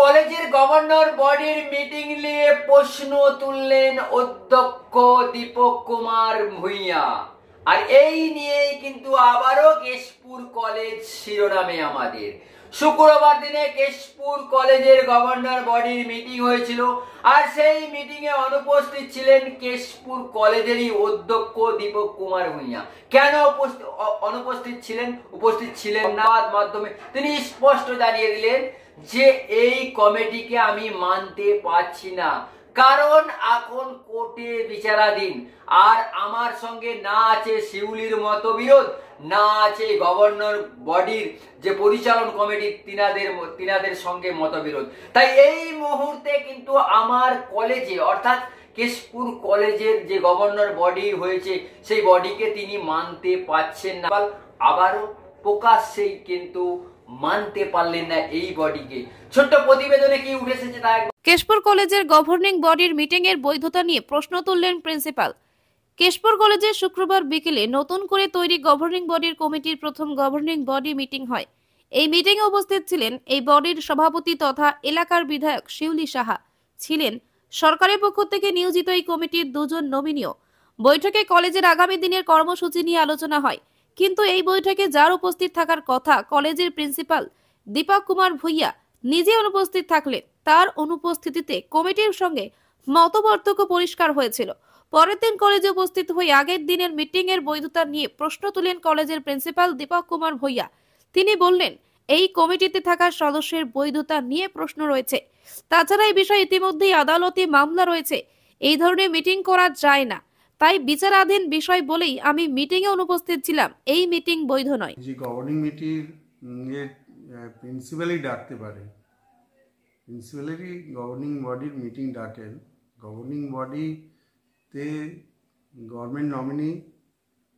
কলেজের গভর্নর বডির মিটিং নিয়ে প্রশ্ন তুললেন অধ্যক্ষ দীপক কুমার ভূঁইয়া। আর এই নিয়েই কিন্তু আবারও কেশপুর কলেজ শিরোনামে আমাদের। শুক্রবার দিনে কেশপুর কলেজের গভর্নর বডির মিটিং হয়েছিল, আর সেই মিটিং এ অনুপস্থিত ছিলেন কেশপুর কলেজেরই অধ্যক্ষ দীপক কুমার ভূঁইয়া। কেন অনুপস্থিত ছিলেন? উপস্থিত ছিলেন না মাধ্যমে তিনি স্পষ্ট জানিয়ে দিলেন যে এই কমিটিকে আমি মানতে পারছি না, কারণ এখন কোর্টে বিচারাধীন, আর আমার সঙ্গে না আছে শিউলির মতবিরোধ, না আছে গভর্নর বডির যে পরিচালন কমিটি তিনাদের সঙ্গে মতবিরোধ। তাই এই মুহূর্তে কিন্তু আমার কলেজে অর্থাৎ কেশপুর কলেজের যে গভর্নর বডি হয়েছে সেই বডিকে তিনি মানতে পারছেন না। আবারও প্রকাশ্যেই কিন্তু মানতে পারলেন না এই বডিকে। ছোট্ট প্রতিবেদনে কি উঠে এসেছে তা কেশপুর কলেজের গভর্নিং বডির মিটিং এর বৈধতা নিয়ে প্রশ্ন তুললেন প্রিন্সিপাল। কেশপুর কলেজে শুক্রবার বিকেলে নতুন করে তৈরি গভর্নিং বডির কমিটির প্রথম গভর্নিং বডি মিটিং হয়। এই মিটিংয়ে উপস্থিত ছিলেন এই বডির সভাপতি তথা এলাকার বিধায়ক শিউলি সাহা, ছিলেন সরকারের পক্ষ থেকে নিয়োজিত এই কমিটির দুজন নমিনীয়। বৈঠকে কলেজের আগামী দিনের কর্মসূচি নিয়ে আলোচনা হয়, কিন্তু এই বৈঠকে যার উপস্থিত থাকার কথা কলেজের প্রিন্সিপাল দীপক কুমার ভূঁইয়া নিজে অনুপস্থিত থাকলেন। তার অনুপস্থিতিতে কমিটির সঙ্গে মতপার্থক্য পরিষ্কার হয়েছিল। পরের দিন কলেজে উপস্থিত হয়ে আগের দিনের মিটিং এর বৈধতা নিয়ে প্রশ্ন তুলেন কলেজের প্রিন্সিপাল দীপক কুমার ভূঁইয়া। তিনি বললেন, এই কমিটিতে থাকা সদস্যের বৈধতা নিয়ে প্রশ্ন রয়েছে। তাছাড়া এই বিষয়ে ইতিমধ্যেই আদালতে মামলা রয়েছে। এই ধরনের মিটিং করা যায় না, তাই বিচারাধীন বিষয় বলেই আমি মিটিং এ অনুপস্থিত ছিলাম। এই মিটিং বৈধ নয়। যে গভর্নিং মিটিং প্রিন্সিপালই ডাকতে পারে, প্রিন্সিপালেরই গভর্নিং বডির মিটিং ডাকেন। গভর্নিং বডিতে government nominee,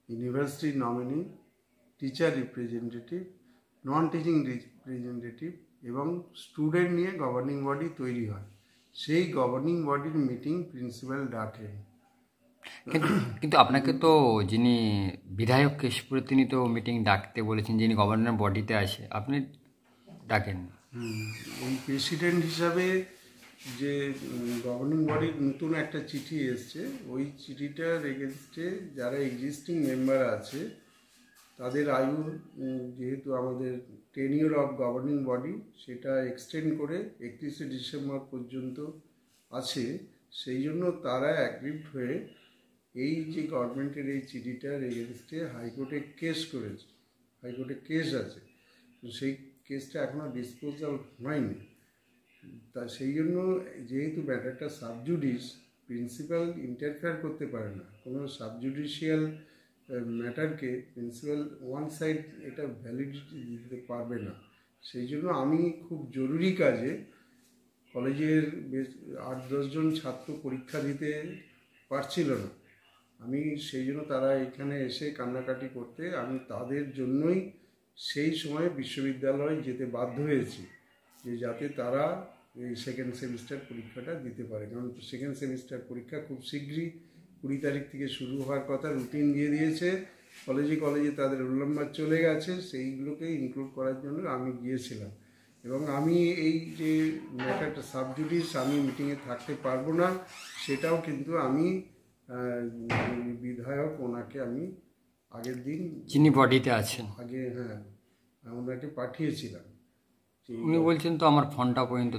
university nominee, teacher representative, non teaching representative এবং স্টুডেন্ট নিয়ে গভর্নিং বডি তৈরি হয়। সেই গভর্নিং বডির মিটিং প্রিন্সিপাল ডাকেন। কিন্তু আপনাকে তো যিনি বিধায়ক কেশপুরে তিনি তো মিটিং ডাকতে বলেছেন, যিনি গভর্নর বডিতে আছে, আপনি ডাকেন। এই প্রেসিডেন্ট হিসাবে যে গভর্নিং বডির নতুন একটা চিঠি এসছে, ওই চিঠিটার এগেনস্টে যারা এক্সিস্টিং মেম্বার আছে তাদের আয়ু, যেহেতু আমাদের টেনিওর অফ গভর্নিং বডি সেটা এক্সটেন্ড করে 31শে ডিসেম্বর পর্যন্ত আছে, সেই জন্য তারা অ্যাগ্রিড হয়ে এই যে গভর্নমেন্টের এই চিঠিটার এগেনস্টে হাইকোর্টে কেস করেছে। হাইকোর্টে কেস আছে, তো সেই কেসটা এখনও ডিসপোজাল হয়নি। তা সেই জন্য যেহেতু ম্যাটারটা সাবজুডিস, প্রিন্সিপাল ইন্টারফেয়ার করতে পারে না। কোনো সাবজুডিশিয়াল ম্যাটারকে প্রিন্সিপাল ওয়ান সাইড এটা ভ্যালিডিটি দিতে পারবে না। সেই জন্য আমি খুব জরুরি কাজে কলেজের 8-10 জন ছাত্র পরীক্ষা দিতে পারছিল না, আমি সেই জন্য তারা এখানে এসে কান্নাকাটি করতে, আমি তাদের জন্যই সেই সময় বিশ্ববিদ্যালয়ে যেতে বাধ্য হয়েছি, যে যাতে তারা এই সেকেন্ড সেমিস্টার পরীক্ষাটা দিতে পারে। কারণ সেকেন্ড সেমিস্টার পরীক্ষা খুব শীঘ্রই 20 তারিখ থেকে শুরু হওয়ার কথা, রুটিন দিয়ে দিয়েছে। কলেজে তাদের রোল নাম্বার চলে গেছে, সেইগুলোকে ইনক্লুড করার জন্য আমি গিয়েছিলাম। এবং আমি এই যে ম্যাটারটা সাবজুডিস, আমি মিটিংয়ে থাকতে পারবো না, সেটাও কিন্তু আমি বিধায়ক ওনাকে আমি আগের দিন, যিনি বডিতে আছেন আগে, ওনাকে পাঠিয়েছিলাম। উনি বলছেন তো আমার ফোনটা পর্যন্ত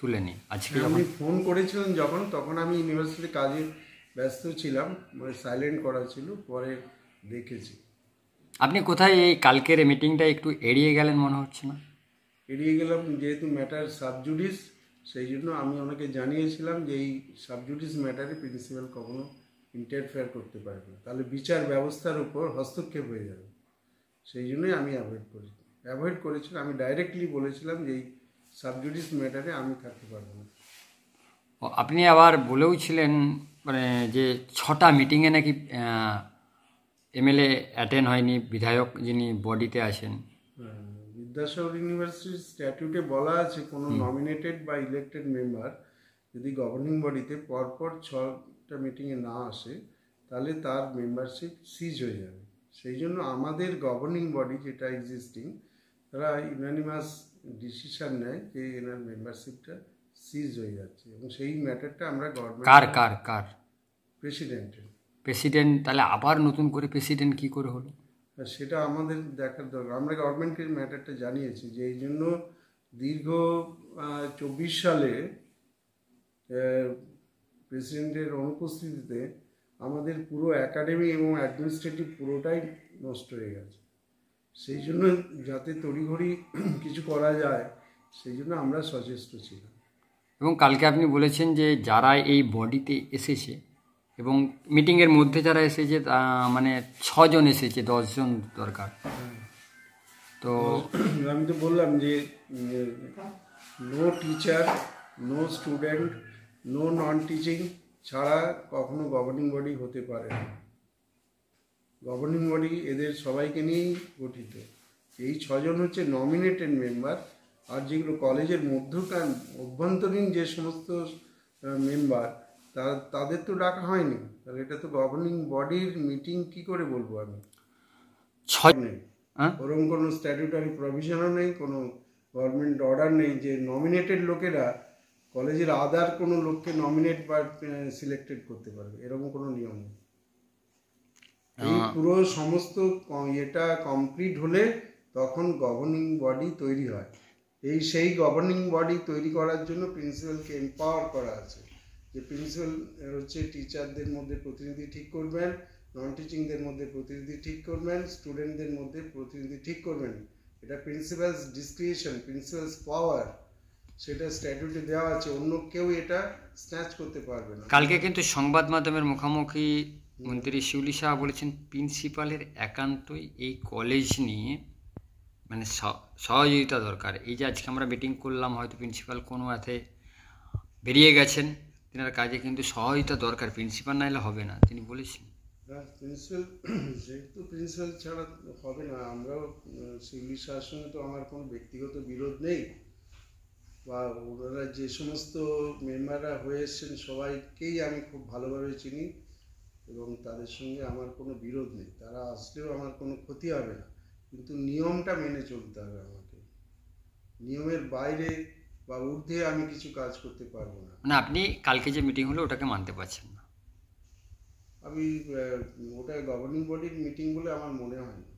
তুলেনি। আজকে আমি ফোন করেছিলাম যখন, তখন আমি ইউনিভার্সিটি কাজে ব্যস্ত ছিলাম, মানে সাইলেন্ট করা ছিল, পরে দেখেছি। আপনি কোথায় এই কালকের মিটিংটা একটু এড়িয়ে গেলেন মনে হচ্ছে না? এড়িয়ে গেলাম যেহেতু ম্যাটার সাবজুডিস, সেই জন্য আমি ওনাকে জানিয়েছিলাম যে এই সাবজুডিস ম্যাটারে প্রিন্সিপাল কখনো ইন্টারফেয়ার করতে পারবে না, তাহলে বিচার ব্যবস্থার উপর হস্তক্ষেপ হয়ে যাবে। সেই জন্যই আমি অ্যাভয়েড করেছিলাম। আমি ডাইরেক্টলি বলেছিলাম যে এই সাবজুডিস ম্যাটারে আমি থাকতে পারবো না। আপনি আবার বলেও ছিলেন মানে যে 6টা মিটিংয়ে নাকি এমএলএ অ্যাটেন্ড হয়নি, বিধায়ক যিনি বডিতে আছেন। বিদ্যাসাগর ইউনিভার্সিটির স্ট্যাটিউটে বলা আছে, কোনো নমিনেটেড বা ইলেক্টেড মেম্বার যদি গভর্নিং বডিতে পরপর 6টা মিটিংয়ে না আসে, তাহলে তার মেম্বারশিপ সিজ হয়ে যাবে। সেই জন্য আমাদের গভর্নিং বডি যেটা এক্সিস্টিং, তারা ইউনানিমাস ডিসিশন নেয় যে এনার মেম্বারশিপটা সিজ হয়ে যাচ্ছে, এবং সেই ম্যাটারটা আমরা গভর্নমেন্ট কার প্রেসিডেন্টের, প্রেসিডেন্ট, তাহলে আবার নতুন করে প্রেসিডেন্ট কি করে হলো? সেটা আমাদের দেখার দরকার। আমরা গভর্নমেন্টকে ম্যাটারটা জানিয়েছি যে এই জন্য দীর্ঘ 24 সালে প্রেসিডেন্টের অনুপস্থিতিতে আমাদের পুরো একাডেমি এবং অ্যাডমিনিস্ট্রেটিভ পুরোটাই নষ্ট হয়ে গেছে। সেই জন্য যাতে তড়িঘড়ি কিছু করা যায় সেই জন্য আমরা সচেষ্ট ছিলাম। এবং কালকে আপনি বলেছেন যে যারা এই বডিতে এসেছে এবং মিটিংয়ের মধ্যে যারা এসেছে মানে 6 জন এসেছে, 10 জন দরকার। তো আমি তো বললাম যে no teacher, no student, no non teaching ছাড়া কখনো গভর্নিং বডি হতে পারে না। গভর্নিং বডি এদের সবাইকে নিয়েই গঠিত। এই 6 জন হচ্ছে নমিনেটেড মেম্বার, আর যেগুলো কলেজের মধ্যকার অভ্যন্তরীণ যে সমস্ত মেম্বার তাদের তো ডাকা হয়নি। তাহলে এটা তো গভর্নিং বডির মিটিং কি করে বলবো আমি? 6 নেই, ওরকম কোনো স্ট্যাটিউটারি প্রভিশনও নেই, কোনো গভর্নমেন্ট অর্ডার নেই যে নমিনেটেড লোকেরা কলেজের আদার কোনো লোককে নমিনেট বা সিলেক্টেড করতে পারবে, এরকম কোনো নিয়ম নেই। এই পুরো সমস্ত এটা কমপ্লিট হলে তখন গভর্নিং বডি তৈরি হয়। সেই গভর্নিং বডি তৈরি করার জন্য প্রিন্সিপালকে এম্পাওয়ার করা আছে, যে প্রিন্সিপাল হচ্ছে টিচারদের মধ্যে প্রতিনিধি ঠিক করবেন, নন টিচিংদের মধ্যে প্রতিনিধি ঠিক করবেন, স্টুডেন্টদের মধ্যে প্রতিনিধি ঠিক করবেন। এটা প্রিন্সিপালস ডিসক্রিশন, প্রিন্সিপালস পাওয়ার, সেটা স্ট্যাটিউটে দেওয়া আছে, অন্য কেউ এটা স্ন্যাচ করতে পারবে না। কালকে কিন্তু সংবাদ মাধ্যমের মুখোমুখি মন্ত্রী শিউলি শাহ বলেছেন প্রিন্সিপালের একান্তই এই কলেজ নিয়ে মানে সহযোগিতা দরকার। এই যে আজকে আমরা মিটিং করলাম, হয়তো প্রিন্সিপাল কোনো এতে বেরিয়ে গেছেন, তেনার কাজে কিন্তু সহযোগিতা দরকার, প্রিন্সিপাল না এলে হবে না, তিনি বলেছেন। প্রিন্সিপাল যেহেতু প্রিন্সিপাল ছাড়া হবে না। আমরাও শিউলি শাহের সঙ্গে তো আমার কোনো ব্যক্তিগত বিরোধ নেই, বা ওনারা যে সমস্ত মেম্বাররা হয়ে এসছেন সবাইকেই আমি খুব ভালোভাবে চিনি এবং তাদের সঙ্গে আমার কোনো বিরোধ নেই। তারা আসলেও আমার কোনো ক্ষতি হবে না, কিন্তু নিয়মটা মেনে চলতে হবে আমাকে। নিয়মের বাইরে বা ঊর্ধ্বে আমি কিছু কাজ করতে পারবো না। মানে আপনি কালকে যে মিটিং হলো ওটাকে মানতে পারছেন না? আমি ওটা গভর্নিং বডির মিটিং বলে আমার মনে হয় না,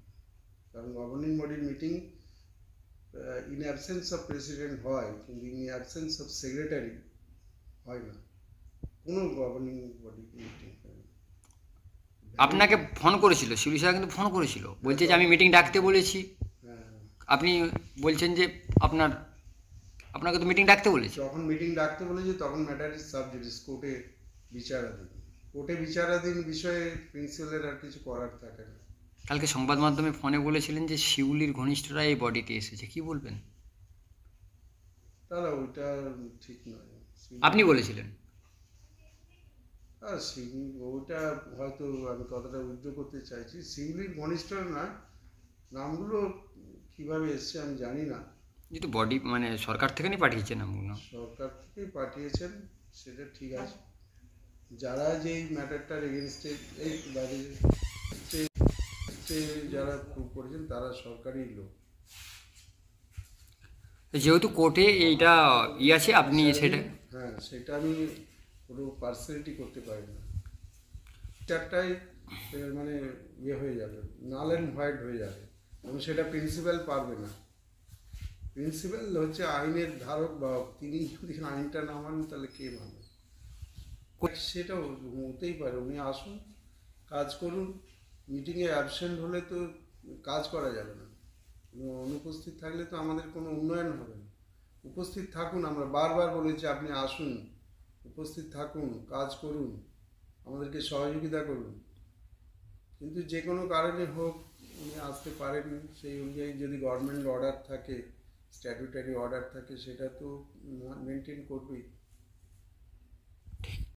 কারণ গভর্নিং বডির meeting in absence of president হয়, কিন্তু ইন অ্যাবসেন্স অফ সেক্রেটারি হয় না। কোনো গভর্নিং বডি মিটিং হয় না। আপনাকে ফোন করেছিল শিউলি শাহ, কিন্তু ফোন করেছিল, বলছে যে আমি মিটিং ডাকতে বলেছি। আপনি বলছেন যে আপনাকে তো মিটিং ডাকতে বলেছি। যখন মিটিং ডাকতে বলেছি তখন ম্যাটার ইজ সাব জুডিস, কোর্টে বিচারাধীন। কোর্টে বিচারাধীন বিষয়ে প্রিন্সিপালের আর কিছু করার থাকে না। কালকে সংবাদ মাধ্যমে ফোনে বলেছিলেন যে শিউলির ঘনিষ্ঠরা এই বডিতে এসেছে, কি বলবেন? তাহলে ওইটা ঠিক নয়। আপনি বলেছিলেন। ওটা হয়তো আমি কথাটা উইথড্র করতে চাইছি। শিউলির ঘনিষ্ঠরা না, নামগুলো কিভাবে এসছে আমি জানি না। যেহেতু বডি মানে সরকার থেকে নিয়ে পাঠিয়েছেন নামগুলো, সরকার থেকেই পাঠিয়েছেন, সেটা ঠিক আছে। যারা যেই ম্যাটারটার এগেনস্টে এই বাইরে যারা করেছেন তারা সরকারি লোক। যেহেতু কোর্টে এইটা আছে, আপনি সেটা সেটা আমি কোনো পার্সোনালিটি করতে পারি না। চারটায় মানে হয়ে যাবে, নাল অ্যান্ড হোয়াইট হয়ে যাবে, এবং সেটা প্রিন্সিপাল পারবে না। প্রিন্সিপাল হচ্ছে আইনের ধারক বাহক, তিনি যদি আইনটা না মানেন তাহলে কে মানবে? সেটা হতেই পারে। উনি আসুন, কাজ করুন। মিটিংয়ে অ্যাবসেন্ট হলে তো কাজ করা যাবে না, অনুপস্থিত থাকলে তো আমাদের কোনো উন্নয়ন হবে না। উপস্থিত থাকুন, আমরা বারবার বলেছি আপনি আসুন, উপস্থিত থাকুন, কাজ করুন, আমাদেরকে সহযোগিতা করুন। কিন্তু যে কোনো কারণে হোক উনি আসতে পারেননি। সেই অনুযায়ী যদি গভর্নমেন্ট অর্ডার থাকে, স্ট্যাটিউটারি অর্ডার থাকে, সেটা তো মেনটেন করবেই।